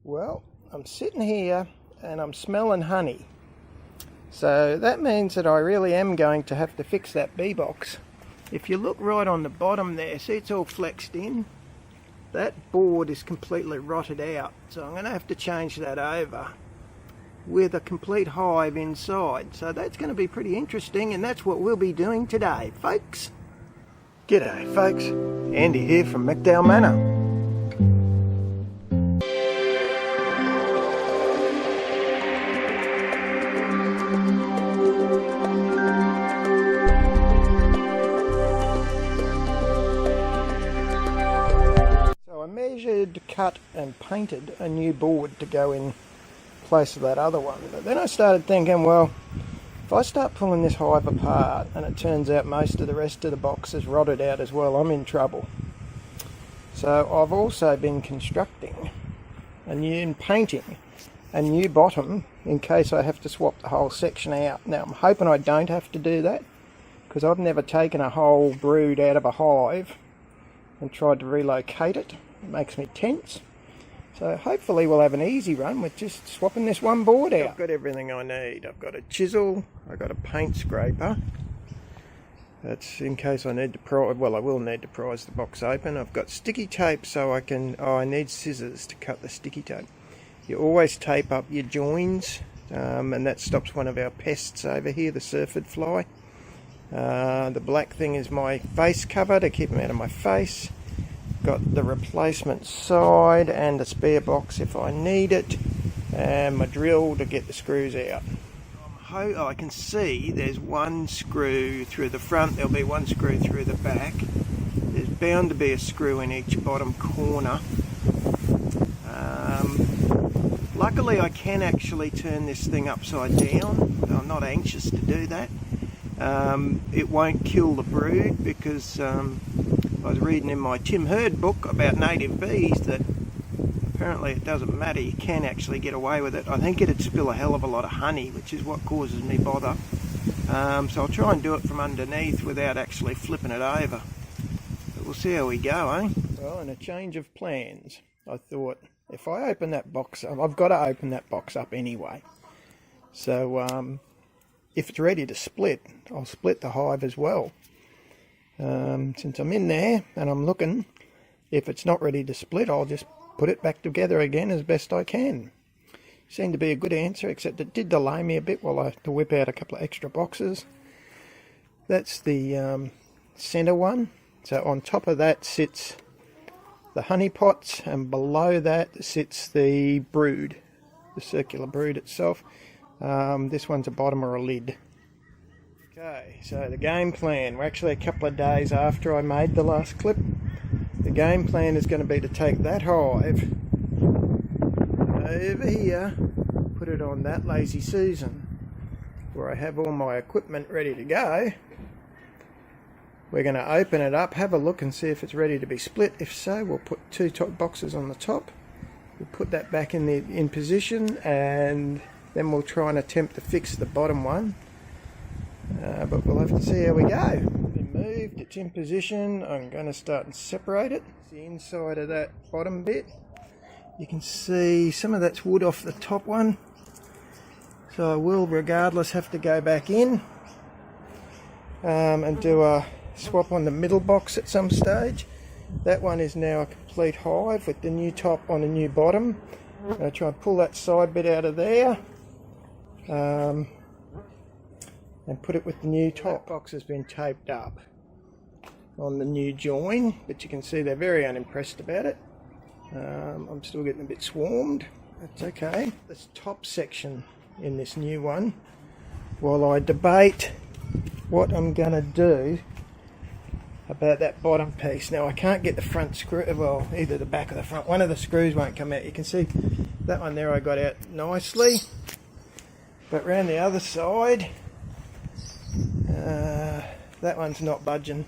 Well, I'm sitting here and I'm smelling honey. So that means that I really am going to have to fix that bee box. If you look right on the bottom there, see it's all flexed in? That board is completely rotted out. So I'm going to have to change that over with a complete hive inside. So that's going to be pretty interesting, and that's what we'll be doing today, folks. G'day folks, Andy here from McDowall Manor. Measured, cut and painted a new board to go in place of that other one, but then I started thinking, well, if I start pulling this hive apart and it turns out most of the rest of the box is rotted out as well, I'm in trouble. So I've also been constructing and painting a new bottom in case I have to swap the whole section out. Now I'm hoping I don't have to do that, because I've never taken a whole brood out of a hive and tried to relocate it. It makes me tense. So hopefully we'll have an easy run with just swapping this one board out. I've got everything I need. I've got a chisel, I've got a paint scraper. That's in case I need to pry, well, I will need to prise the box open. I've got sticky tape so I can, I need scissors to cut the sticky tape. You always tape up your joins, and that stops one of our pests over here, the syrphid fly. The black thing is my face cover to keep them out of my face. Got the replacement side and a spare box if I need it, and my drill to get the screws out. I can see there's one screw through the front, there'll be one screw through the back. There's bound to be a screw in each bottom corner. Luckily I can actually turn this thing upside down. I'm not anxious to do that. It won't kill the brood, because I was reading in my Tim Hurd book about native bees that apparently it doesn't matter, you can actually get away with it. I think it'd spill a hell of a lot of honey, which is what causes me bother. So I'll try and do it from underneath without actually flipping it over. But we'll see how we go, eh? Well, in a change of plans, I thought if I open that box up, I've got to open that box up anyway. So if it's ready to split, I'll split the hive as well. Since I'm in there and I'm looking, if it's not ready to split, I'll just put it back together again as best I can. Seemed to be a good answer, except it did delay me a bit while I had to whip out a couple of extra boxes. That's the centre one. So on top of that sits the honey pots, and below that sits the brood, the circular brood itself. This one's a bottom or a lid. Okay, so the game plan, we're actually a couple of days after I made the last clip. The game plan is going to be to take that hive over here, put it on that Lazy Susan, where I have all my equipment ready to go. We're going to open it up, have a look and see if it's ready to be split. If so, we'll put two top boxes on the top. We'll put that back in position, and then we'll try and attempt to fix the bottom one. But we'll have to see how we go. It's moved, it's in position. I'm going to start and separate it. The inside of that bottom bit, you can see some of that's wood off the top one. So I will regardless have to go back in and do a swap on the middle box at some stage. That one is now a complete hive with the new top on a new bottom. I'm going to try and pull that side bit out of there. And put it with the new top. That box has been taped up on the new join, but you can see they're very unimpressed about it. I'm still getting a bit swarmed. That's okay. This top section in this new one, while I debate what I'm going to do about that bottom piece. Now I can't get the front screw, well, either the back or the front. One of the screws won't come out. You can see that one there I got out nicely, but round the other side, that one's not budging.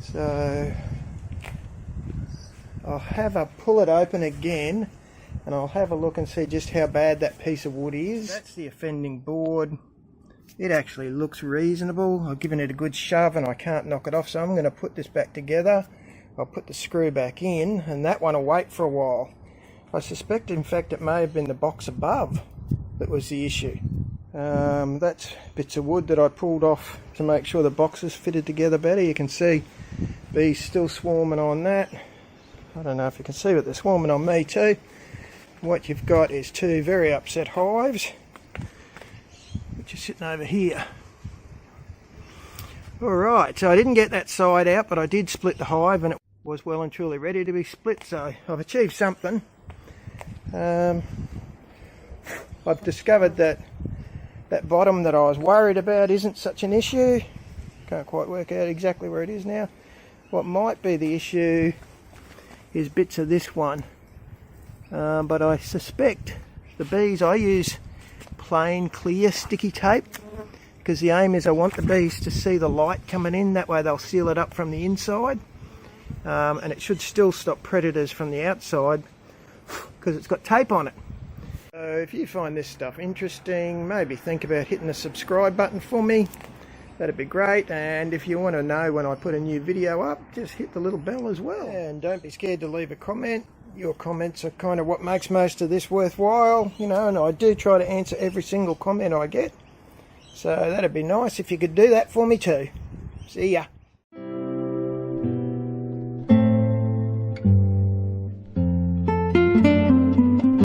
So I'll have a pull it open again, and I'll have a look and see just how bad that piece of wood is. That's the offending board. It actually looks reasonable. I've given it a good shove and I can't knock it off, so I'm going to put this back together. I'll put the screw back in, and that one will wait for a while. I suspect in fact it may have been the box above that was the issue. That's bits of wood that I pulled off to make sure the boxes fitted together better. You can see bees still swarming on that. I don't know if you can see, but they're swarming on me too. What you've got is two very upset hives, which are sitting over here. Alright, so I didn't get that side out, but I did split the hive and it was well and truly ready to be split, so I've achieved something. I've discovered that bottom that I was worried about isn't such an issue. Can't quite work out exactly where it is now. What might be the issue is bits of this one. But I suspect the bees, I use plain clear sticky tape because the aim is I want the bees to see the light coming in, that way they'll seal it up from the inside, and it should still stop predators from the outside because it's got tape on it. So if you find this stuff interesting, maybe think about hitting the subscribe button for me. That'd be great, and if you want to know when I put a new video up, just hit the little bell as well. And don't be scared to leave a comment. Your comments are kind of what makes most of this worthwhile, you know, and I do try to answer every single comment I get. So that'd be nice if you could do that for me too. See ya.